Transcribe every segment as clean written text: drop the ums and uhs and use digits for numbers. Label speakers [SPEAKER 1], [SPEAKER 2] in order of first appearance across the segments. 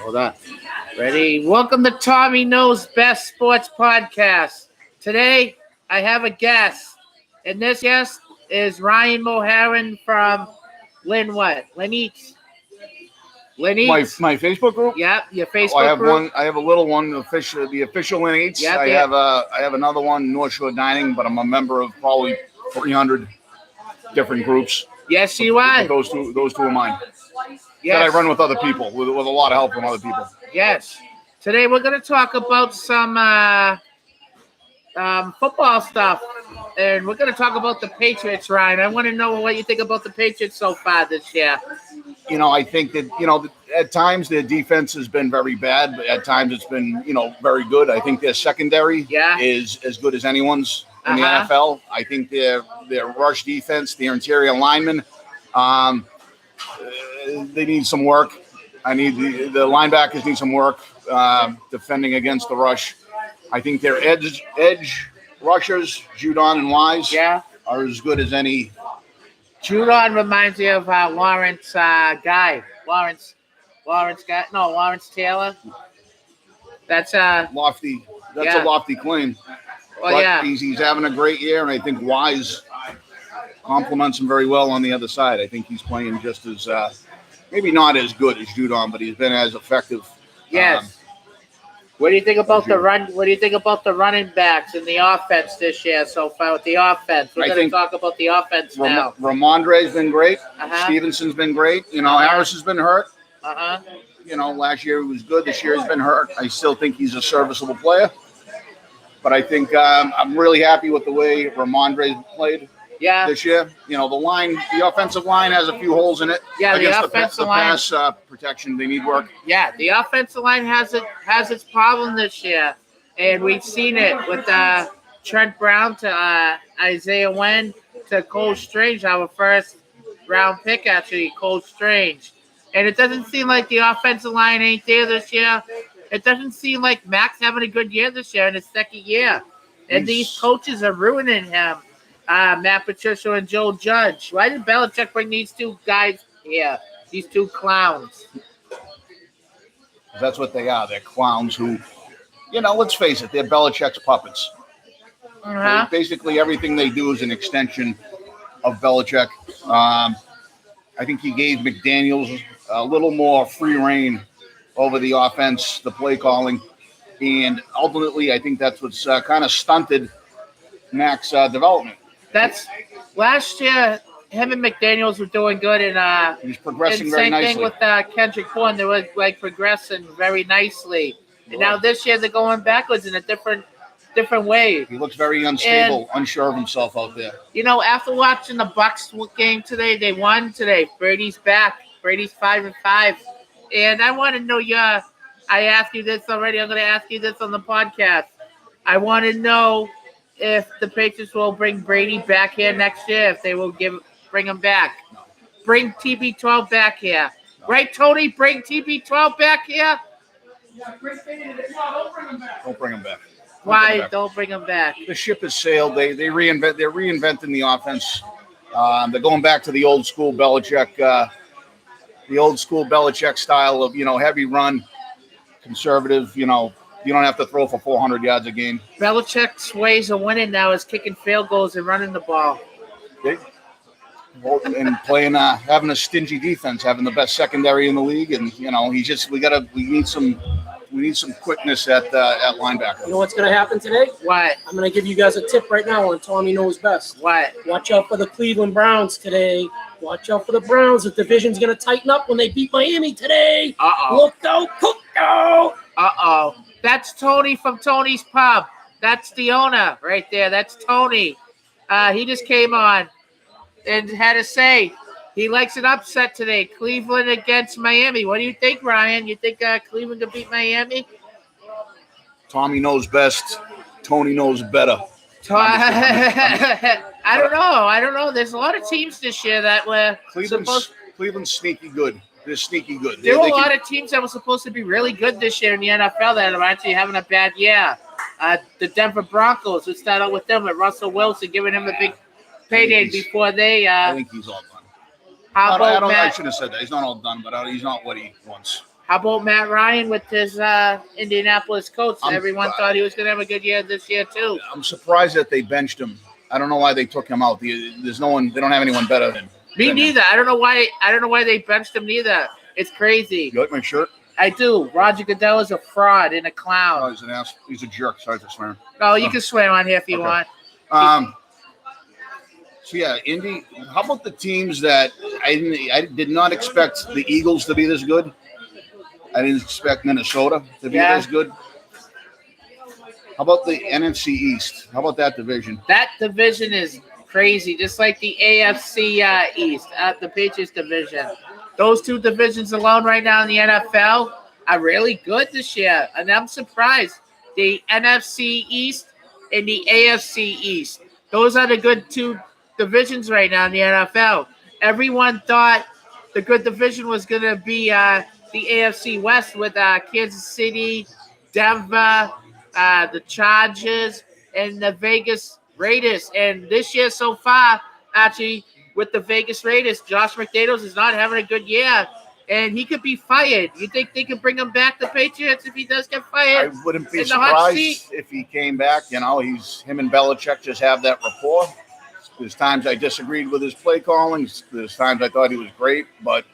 [SPEAKER 1] Hold on. Ready? Welcome to Tommy Knows Best Sports Podcast. Today, I have a guest. And this guest is Ryan Moharan from Lynn what? Lynn Eats. Lynn Eats.
[SPEAKER 2] My Facebook group?
[SPEAKER 1] Yep, your Facebook
[SPEAKER 2] I have
[SPEAKER 1] group.
[SPEAKER 2] one. I have a little one, the official Lynn Eats.
[SPEAKER 1] Yep,
[SPEAKER 2] I have another one, North Shore Dining, but I'm a member of probably 300 different groups.
[SPEAKER 1] Yes, you are.
[SPEAKER 2] Those two are mine.
[SPEAKER 1] Yes.
[SPEAKER 2] That I run with other people, with a lot of help from other people.
[SPEAKER 1] Yes. Today we're going to talk about some football stuff, and we're going to talk about the Patriots, Ryan. I want to know what you think about the Patriots so far this year.
[SPEAKER 2] I think that, at times their defense has been very bad, but at times it's been, very good. I think their secondary is as good as anyone's in the NFL. I think their rush defense, their interior linemen, they need some work. The linebackers need some work defending against the rush. I think their edge rushers, Judon and Wise, are as good as any.
[SPEAKER 1] Judon reminds me of Lawrence Taylor. That's
[SPEAKER 2] lofty. That's a lofty claim.
[SPEAKER 1] Well,
[SPEAKER 2] but he's having a great year, and I think Wise complements him very well on the other side. I think he's playing just as maybe not as good as Judon, but he's been as effective.
[SPEAKER 1] Yes. What do you think about the run? What do you think about the running backs and the offense this year so far with the offense? We're going to talk about the offense now.
[SPEAKER 2] Ramondre's been great. Stevenson's been great. Harris has been hurt. Last year he was good. This year he's been hurt. I still think he's a serviceable player. But I think I'm really happy with the way Ramondre played this year. The offensive line has a few holes in it.
[SPEAKER 1] Yeah, the offensive line.
[SPEAKER 2] Pass protection, they need work.
[SPEAKER 1] Yeah, the offensive line has its problem this year. And we've seen it with Trent Brown to Isaiah Wynn to Cole Strange, our first round pick, actually, Cole Strange. And it doesn't seem like the offensive line ain't there this year. It doesn't seem like Mac's having a good year this year in his second year. And these coaches are ruining him. Matt Patricia and Joe Judge. Why did Belichick bring these two guys here? These two clowns.
[SPEAKER 2] That's what they are. They're clowns who, let's face it, they're Belichick's puppets. Basically, everything they do is an extension of Belichick. I think he gave McDaniels a little more free reign over the offense, the play calling, and ultimately, I think that's what's kind of stunted Mac's development.
[SPEAKER 1] That's last year. Him and McDaniels were doing good, and
[SPEAKER 2] he's progressing very nicely.
[SPEAKER 1] Same thing with Kendrick Bourne. They were progressing very nicely, and now this year they're going backwards in a different way.
[SPEAKER 2] He looks very unstable, unsure of himself out there.
[SPEAKER 1] After watching the Bucks game today, they won today. Brady's back. Brady's 5-5. And I want to know I asked you this already. I'm going to ask you this on the podcast. I want to know if the Patriots will bring Brady back here next year, if they will bring him back.
[SPEAKER 2] No.
[SPEAKER 1] Bring TB12 back here. No. Right, Tony? Bring TB12 back here?
[SPEAKER 2] Don't bring him back.
[SPEAKER 1] Why don't bring him back?
[SPEAKER 2] The ship has sailed. They're reinventing the offense. They're going back to the old school Belichick style of, heavy run, conservative, you don't have to throw for 400 yards a game.
[SPEAKER 1] Belichick's ways of winning now is kicking field goals and running the ball.
[SPEAKER 2] And playing, having a stingy defense, having the best secondary in the league, and we need some quickness at linebacker.
[SPEAKER 3] You know what's going to happen today?
[SPEAKER 1] What?
[SPEAKER 3] I'm going to give you guys a tip right now on Tommy Knows Best.
[SPEAKER 1] What?
[SPEAKER 3] Watch out for the Cleveland Browns today. Watch out for the Browns. The division's going to tighten up when they beat Miami today. Look out, cook out.
[SPEAKER 1] That's Tony from Tony's Pub. That's the owner right there. That's Tony. He just came on and had to say he likes an upset today. Cleveland against Miami. What do you think, Ryan? You think Cleveland could beat Miami?
[SPEAKER 2] Tommy knows best. Tony knows better.
[SPEAKER 1] I don't know. There's a lot of teams this year that were
[SPEAKER 2] Cleveland's sneaky good. They're sneaky good.
[SPEAKER 1] There were a lot of teams that were supposed to be really good this year in the NFL that are actually having a bad year. The Denver Broncos, let's start out with them with Russell Wilson, giving him a big payday before they.
[SPEAKER 2] I think he's all done.
[SPEAKER 1] How about Matt?
[SPEAKER 2] I shouldn't have said that. He's not all done, but he's not what he wants.
[SPEAKER 1] How about Matt Ryan with his Indianapolis Colts? Everyone thought he was going to have a good year this year too.
[SPEAKER 2] I'm surprised that they benched him. I don't know why they took him out. There's no one. They don't have anyone better than
[SPEAKER 1] me neither. I don't know why they benched him neither. It's crazy.
[SPEAKER 2] You like my shirt?
[SPEAKER 1] I do. Roger Goodell is a fraud and a clown.
[SPEAKER 2] Oh, he's an ass. He's a jerk. Sorry for swearing.
[SPEAKER 1] Oh, you can swear on here if you want.
[SPEAKER 2] So yeah, Indy. How about the teams that I did not expect the Eagles to be this good? I didn't expect Minnesota to be this good. How about the NFC East? How about that division?
[SPEAKER 1] That division is crazy, just like the AFC East, the Patriots division. Those two divisions alone right now in the NFL are really good this year, and I'm surprised. The NFC East and the AFC East. Those are the good two divisions right now in the NFL. Everyone thought the good division was going to be the AFC West with Kansas City, Denver, the Chargers, and the Vegas Raiders. And this year so far, actually, with the Vegas Raiders, Josh McDaniels is not having a good year, and he could be fired. You think they could bring him back, the Patriots, if he does get fired?
[SPEAKER 2] I wouldn't be surprised if he came back. You know, him and Belichick just have that rapport. There's times I disagreed with his play calling. There's times I thought he was great, but,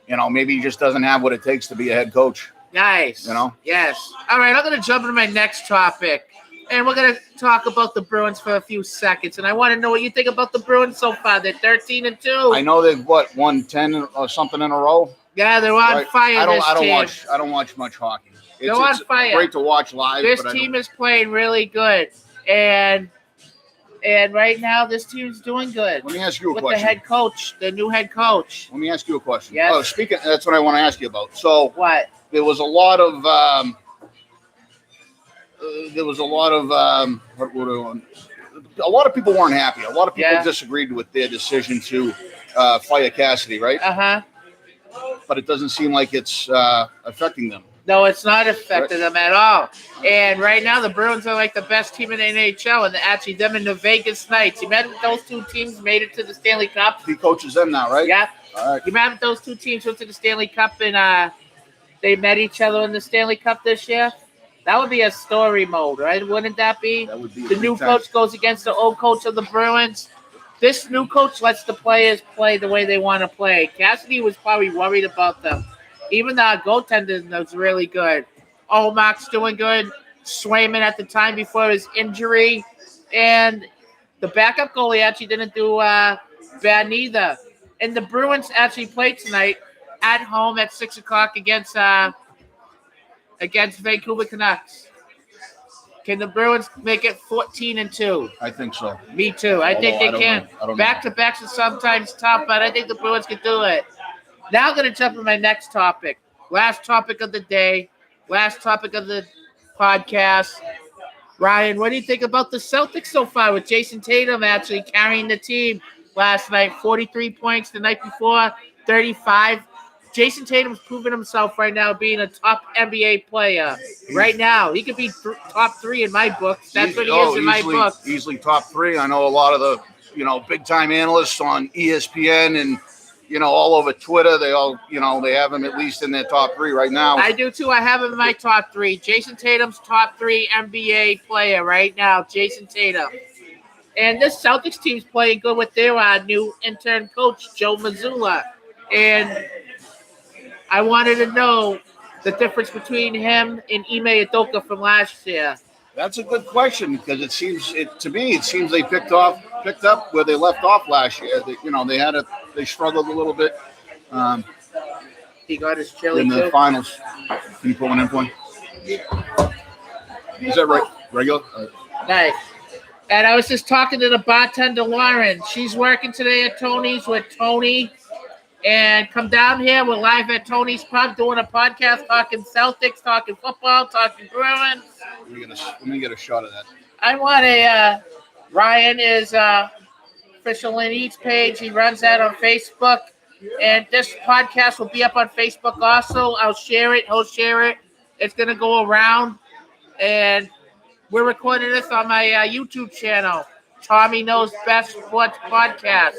[SPEAKER 2] you know, maybe he just doesn't have what it takes to be a head coach.
[SPEAKER 1] Nice.
[SPEAKER 2] You know?
[SPEAKER 1] Yes. All right, I'm going to jump into my next topic, and we're going to talk about the Bruins for a few seconds, and I want to know what you think about the Bruins so far. They're 13-2.
[SPEAKER 2] I know they've, won 10 or something in a row?
[SPEAKER 1] Yeah, they're on fire. I
[SPEAKER 2] don't watch much hockey.
[SPEAKER 1] They're on fire.
[SPEAKER 2] Great to watch live.
[SPEAKER 1] This team is playing really good, and right now this team is doing good.
[SPEAKER 2] Let me ask you a
[SPEAKER 1] question.
[SPEAKER 2] With
[SPEAKER 1] the head coach, the new head coach.
[SPEAKER 2] Let me ask you a question.
[SPEAKER 1] Yes.
[SPEAKER 2] Oh, that's what I want to ask you about. So
[SPEAKER 1] what?
[SPEAKER 2] There was a lot of a lot of people weren't happy. A lot of people disagreed with their decision to fire Cassidy, right? But it doesn't seem like it's affecting them.
[SPEAKER 1] No, it's not affecting them at all. And right now, the Bruins are like the best team in the NHL, and actually them and the Vegas Knights. You imagine those two teams made it to the Stanley Cup?
[SPEAKER 2] He coaches them now, right?
[SPEAKER 1] Yeah.
[SPEAKER 2] All right.
[SPEAKER 1] You imagine those two teams went to the Stanley Cup and they met each other in the Stanley Cup this year? That would be a story mode, right? Wouldn't that be?
[SPEAKER 2] That would be.
[SPEAKER 1] The new coach goes against the old coach of the Bruins. This new coach lets the players play the way they want to play. Cassidy was probably worried about them. Even the goaltender was really good. Olmark's doing good. Swayman at the time before his injury. And the backup goalie actually didn't do bad neither. And the Bruins actually played tonight at home at 6 o'clock against Vancouver Canucks. Can the Bruins make it 14-2?
[SPEAKER 2] I think so.
[SPEAKER 1] Me too. I think they can. Back-to-backs are sometimes tough, but I think the Bruins can do it. Now I'm going to jump to my next topic. Last topic of the day. Last topic of the podcast. Ryan, what do you think about the Celtics so far with Jason Tatum actually carrying the team last night? 43 points the night before, 35. Jason Tatum's proven himself right now being a top NBA player. Right now, he could be top 3 in my book. That's what he is in my book.
[SPEAKER 2] Easily top 3. I know a lot of the big-time analysts on ESPN and all over Twitter. They all they have him at least in their top 3 right now.
[SPEAKER 1] I do too. I have him in my top 3. Jason Tatum's top 3 NBA player right now. Jason Tatum. And this Celtics team's playing good with their new intern coach, Joe Mazzulla. And I wanted to know the difference between him and Ime Udoka from last year.
[SPEAKER 2] That's a good question because it seems they picked up where they left off last year. They struggled a little bit.
[SPEAKER 1] He got his chili
[SPEAKER 2] in the finals. Can you put one in for me? Is that right? Regular?
[SPEAKER 1] Nice. And I was just talking to the bartender, Lauren. She's working today at Tony's with Tony. And come down here. We're live at Tony's Pub doing a podcast, talking Celtics, talking football, talking Bruins.
[SPEAKER 2] Let me get a shot of that.
[SPEAKER 1] I want Ryan is official in each page. He runs that on Facebook. And this podcast will be up on Facebook also. I'll share it. He'll share it. It's going to go around. And we're recording this on my YouTube channel, Tommy Knows Best Sports Podcast.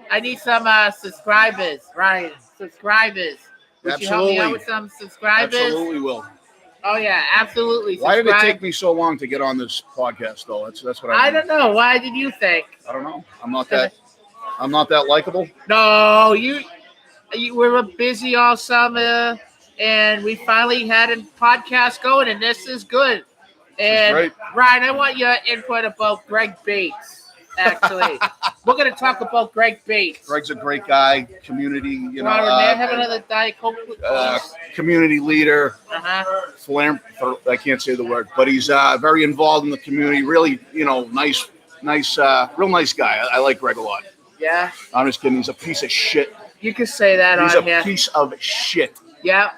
[SPEAKER 1] I need some subscribers, Ryan. Subscribers. Would you help me out with some subscribers?
[SPEAKER 2] Absolutely will.
[SPEAKER 1] Oh yeah, absolutely.
[SPEAKER 2] Why did it take me so long to get on this podcast, though? That's what
[SPEAKER 1] I don't know. Why did you think?
[SPEAKER 2] I don't know. I'm not that likable.
[SPEAKER 1] No, you were busy all summer, and we finally had a podcast going, and this is good. And Ryan, I want your input about Greg Bates. Actually, we're going to talk about Greg Bates.
[SPEAKER 2] Greg's a great guy, community,
[SPEAKER 1] may I have another Diet Coke,
[SPEAKER 2] community leader, philanthropist. I can't say the word, but he's very involved in the community. Really, nice, real nice guy. I like Greg a lot.
[SPEAKER 1] Yeah.
[SPEAKER 2] I'm just kidding. He's a piece of shit.
[SPEAKER 1] You can say that
[SPEAKER 2] He's
[SPEAKER 1] on here.
[SPEAKER 2] He's a piece of shit.
[SPEAKER 1] Yeah.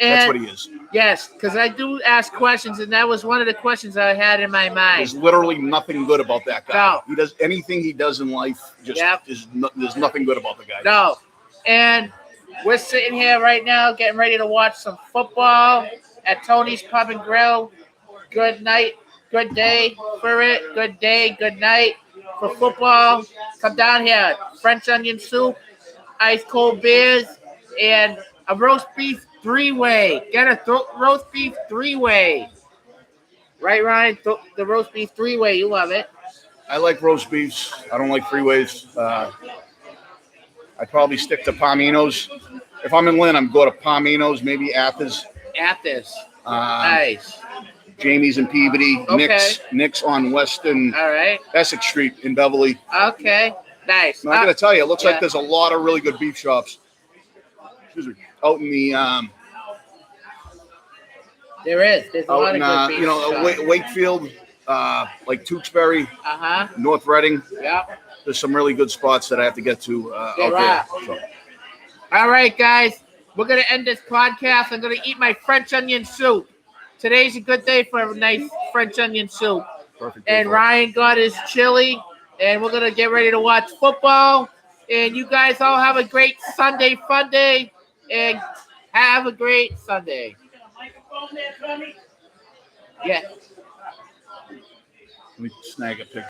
[SPEAKER 2] That's what he is.
[SPEAKER 1] Yes, because I do ask questions, and that was one of the questions I had in my mind.
[SPEAKER 2] There's literally nothing good about that guy.
[SPEAKER 1] No.
[SPEAKER 2] He does anything he does in life. There's nothing good about the guy.
[SPEAKER 1] No. And we're sitting here right now getting ready to watch some football at Tony's Pub and Grill. Good night. Good day for it. Good day. Good night for football. Come down here. French onion soup, ice cold beers, and a roast beef 3-way. Get a roast beef 3-way. Right, Ryan? The roast beef 3-way. You love it.
[SPEAKER 2] I like roast beefs. I don't like 3-ways. I'd probably stick to Palmino's. If I'm in Lynn, I'm going to Palmino's, maybe Athens.
[SPEAKER 1] Nice.
[SPEAKER 2] Jamie's in Peabody.
[SPEAKER 1] Okay.
[SPEAKER 2] Nick's on Weston.
[SPEAKER 1] All right.
[SPEAKER 2] Essex Street in Beverly.
[SPEAKER 1] Okay. Nice.
[SPEAKER 2] Now, I got to tell you, it looks like there's a lot of really good beef shops. Excuse me. Out in the
[SPEAKER 1] there is. There's a lot of good beef shops.
[SPEAKER 2] Wakefield, like Tewksbury, North Reading.
[SPEAKER 1] Yeah.
[SPEAKER 2] There's some really good spots that I have to get to out there. So.
[SPEAKER 1] All right, guys. We're gonna end this podcast. I'm gonna eat my French onion soup. Today's a good day for a nice French onion soup.
[SPEAKER 2] Perfect.
[SPEAKER 1] And Ryan got his chili, and we're gonna get ready to watch football. And you guys all have a great Sunday fun day. And have a great Sunday. Yeah.
[SPEAKER 2] Let me snag a picture.